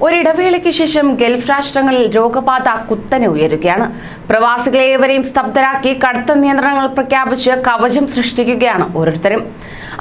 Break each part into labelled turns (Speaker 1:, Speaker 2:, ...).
Speaker 1: ഒരിടവേളയ്ക്ക് ശേഷം ഗൾഫ് രാഷ്ട്രങ്ങളിൽ രോഗബാധ കുത്തനെ ഉയരുകയാണ്. പ്രവാസികളെ ഏവരെയും സ്തബ്ധരാക്കി കടുത്ത നിയന്ത്രണങ്ങൾ പ്രഖ്യാപിച്ച് കവചം സൃഷ്ടിക്കുകയാണ് ഓരോരുത്തരും.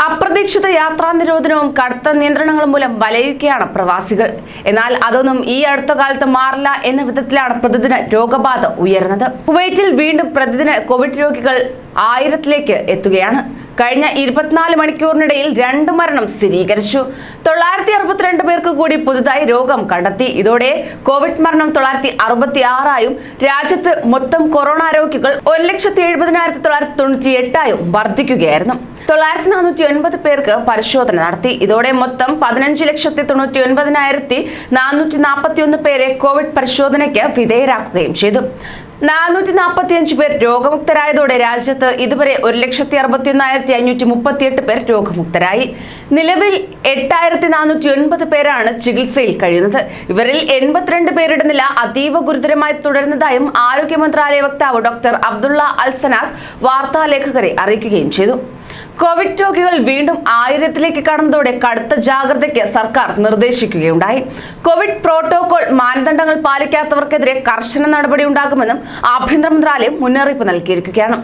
Speaker 1: അപ്രതീക്ഷിത യാത്രാ നിരോധനവും കടുത്ത നിയന്ത്രണങ്ങളും മൂലം വലയുകയാണ് പ്രവാസികൾ. എന്നാൽ അതൊന്നും ഈ അടുത്ത കാലത്ത് മാറില്ല എന്ന വിധത്തിലാണ് പ്രതിദിന രോഗബാധ ഉയർന്നത്. കുവൈറ്റിൽ വീണ്ടും പ്രതിദിന കോവിഡ് രോഗികൾ 1000-ലേക്ക് എത്തുകയാണ്. കഴിഞ്ഞ 24 മണിക്കൂറിനിടയിൽ 2 മരണം സ്ഥിരീകരിച്ചു. 962 പേർക്ക് കൂടി പുതുതായി രോഗം കണ്ടെത്തി. ഇതോടെ കോവിഡ് മരണം 966-ആയും രാജ്യത്ത് മൊത്തം കൊറോണ രോഗികൾ 1,70,998-ആയും വർദ്ധിക്കുകയായിരുന്നു. 9,409 പേർക്ക് പരിശോധന നടത്തി. ഇതോടെ മൊത്തം 15,99,441 പേരെ കോവിഡ് പരിശോധനയ്ക്ക് വിധേയരാക്കുകയും ചെയ്തു. 445 പേർ രോഗമുക്തരായതോടെ രാജ്യത്ത് ഇതുവരെ 1,61,538 പേർ രോഗമുക്തരായി. നിലവിൽ 8,409 പേരാണ് ചികിത്സയിൽ കഴിയുന്നത്. ഇവരിൽ 82 പേരുടെ നില അതീവ ഗുരുതരമായി തുടരുന്നതായും ആരോഗ്യ മന്ത്രാലയ വക്താവ് ഡോക്ടർ അബ്ദുള്ള അൽ സനാദ് വാർത്താലേഖകരെ അറിയിക്കുകയും ചെയ്തു. കോവിഡ് രോഗികൾ വീണ്ടും 1000-ലേക്ക് കടന്നതോടെ കടുത്ത ജാഗ്രതയ്ക്ക് സർക്കാർ നിർദ്ദേശിക്കുകയുണ്ടായി. കോവിഡ് പ്രോട്ടോകോൾ മാനദണ്ഡങ്ങൾ പാലിക്കാത്തവർക്കെതിരെ കർശന നടപടി ഉണ്ടാകുമെന്നും ആഭ്യന്തര മന്ത്രാലയം മുന്നറിയിപ്പ് നൽകിയിരിക്കുകയാണ്.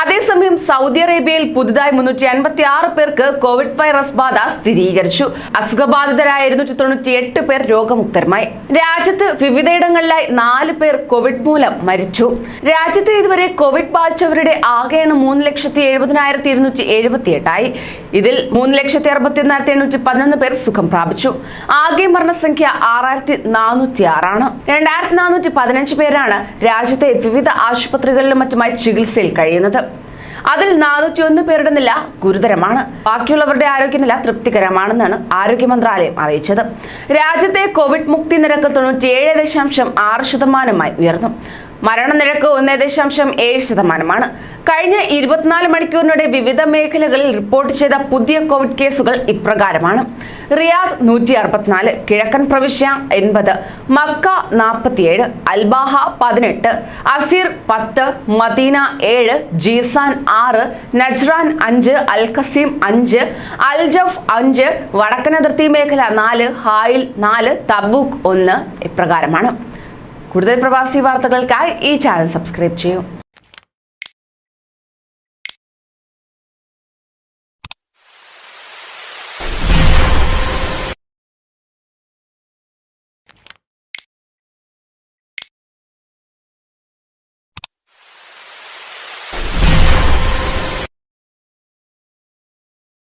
Speaker 1: അതേസമയം സൗദി അറേബ്യയിൽ പുതുതായി 356 പേർക്ക് കോവിഡ് വൈറസ് ബാധ സ്ഥിരീകരിച്ചു. അസുഖബാധിതരായ 298 പേർ രോഗമുക്തരുമായി. രാജ്യത്ത് വിവിധയിടങ്ങളിലായി 4 പേർ കോവിഡ് മൂലം മരിച്ചു. രാജ്യത്ത് ഇതുവരെ കോവിഡ് ബാധിച്ചവരുടെ ആകെ എണ്ണം 3,70,278-ആയി. ഇതിൽ 3,61,811 പേർ സുഖം പ്രാപിച്ചു. ആകെ മരണസംഖ്യ 6,406-ആണ്. 2,415 പേരാണ് രാജ്യത്തെ വിവിധ ആശുപത്രികളിലും മറ്റുമായി ചികിത്സയിൽ കഴിയുന്നത്. അതിൽ 401 പേരുടെ നില ഗുരുതരമാണ്. ബാക്കിയുള്ളവരുടെ ആരോഗ്യനില തൃപ്തികരമാണെന്നാണ് ആരോഗ്യ മന്ത്രാലയം അറിയിച്ചത്. രാജ്യത്തെ കോവിഡ് മുക്തി നിരക്ക് 97.6% ഉയർന്നു. മരണനിരക്ക് 1.7%. കഴിഞ്ഞ 24 മണിക്കൂറിനിടെ വിവിധ മേഖലകളിൽ റിപ്പോർട്ട് ചെയ്ത പുതിയ കോവിഡ് കേസുകൾ ഇപ്രകാരമാണ്: റിയാദ് 164, കിഴക്കൻ പ്രവിശ്യ 80, Mecca 47, Al Baha 18, Asir 10, Medina 7, Jizan 6, Najran 5, Al Qassim 5, Al Jouf 5, വടക്കൻ അതിർത്തി മേഖല 4, ഹായിൽ 4, തബൂക്ക് 1 ഇപ്രകാരമാണ്. കൂടുതൽ പ്രവാസി വാർത്തകൾക്കായി ഈ ചാനൽ സബ്സ്ക്രൈബ് ചെയ്യൂ.